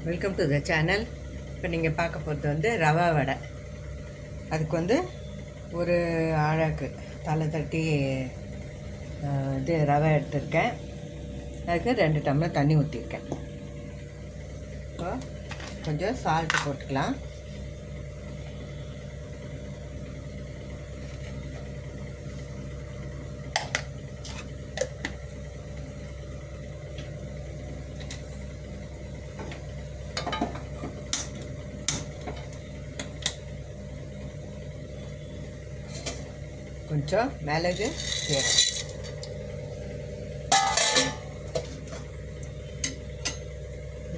Welcome to the channel. இப்போ நீங்கள் பார்க்க போகிறது வந்து ரவா வடை. அதுக்கு வந்து ஒரு ஆழாக்கு தலை தட்டி இது ரவை எடுத்திருக்கேன். அதுக்கு 2 டம்ளர் தண்ணி ஊற்றிருக்கேன். இப்போ கொஞ்சம் சால்ட்டு போட்டுக்கலாம். கொஞ்சம் மிளகு, சீரகம்,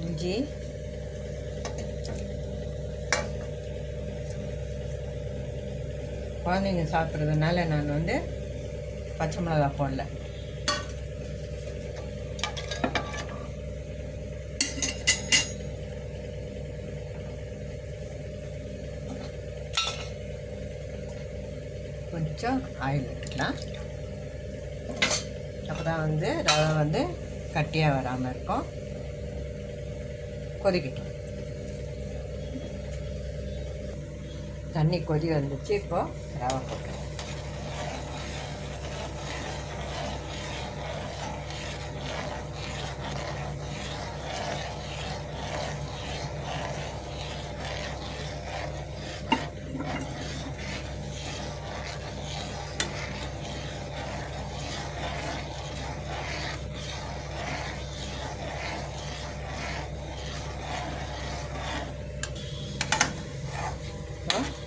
இஞ்சி, குழந்தைங்க சாப்பிட்றதுனால நான் வந்து பச்சை மிளகா போடல. கொஞ்சம் ஆயில் எடுத்துக்கலாம். அப்போ தான் வந்து ரவை வந்து கட்டியாக வராமல் இருக்கும். கொதிக்கட்டும். தண்ணி கொதி வந்துச்சு. இப்போது ரவை போட்டுருவோம்.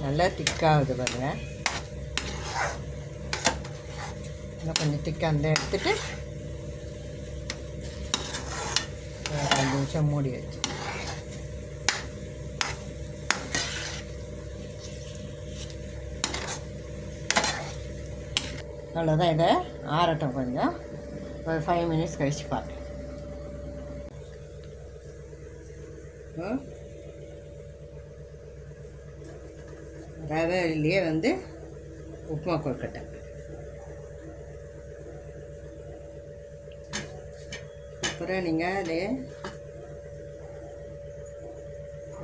நல்லா திக்காகுது பாருங்க. இன்னும் கொஞ்சம் திக்காக இருந்தால் எடுத்துட்டு 2 நிமிஷம் மூடி வச்சு அவ்வளோதான். இதை ஆறட்டும். கொஞ்சம் ஒரு 5 மினிட்ஸ் கழிச்சு பார்க்கலாம். ரவையிலேயே வந்து உப்புமா கொழுக்கட்டை. அப்புறம் நீங்கள் அதே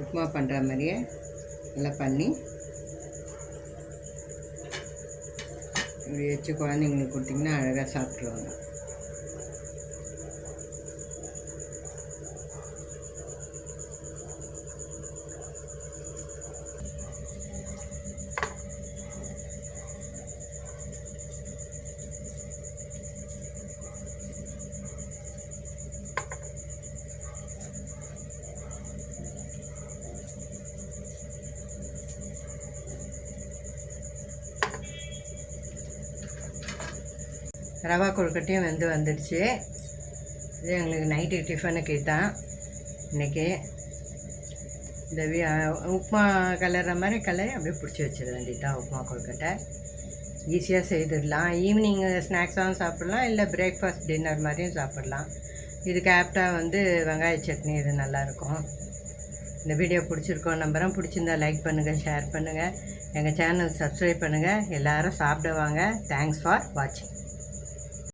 உப்புமா பண்ணுற மாதிரியே எல்லாம் பண்ணி இப்படி வச்சு குழந்தைங்களுக்கு கொடுத்திங்கன்னா அழகாக சாப்பிட்ருவாங்க. ரவா கொழுக்கட்டையும் வந்துடுச்சு. இது எங்களுக்கு நைட்டு டிஃபனுக்கு தான் இன்றைக்கி. இந்த உப்புமா கலர்ற மாதிரி கலரி அப்படியே பிடிச்சி வச்சிட வேண்டியதான். உப்புமா கொழுக்கட்டை ஈஸியாக செய்திடலாம். ஈவினிங் ஸ்நாக்ஸாகவும் சாப்பிட்லாம், இல்லை பிரேக்ஃபாஸ்ட் டின்னர் மாதிரியும் சாப்பிட்லாம். இதுக்கு ஆப்டாக வந்து வெங்காய சட்னி இது நல்லாயிருக்கும். இந்த வீடியோ பிடிச்சிருக்கோம் நம்புகிறேன். பிடிச்சிருந்தா லைக் பண்ணுங்கள், ஷேர் பண்ணுங்கள், எங்கள் சேனல் சப்ஸ்கிரைப் பண்ணுங்கள். எல்லோரும் சாப்பிடுவாங்க. தேங்க்ஸ் ஃபார் வாட்சிங்.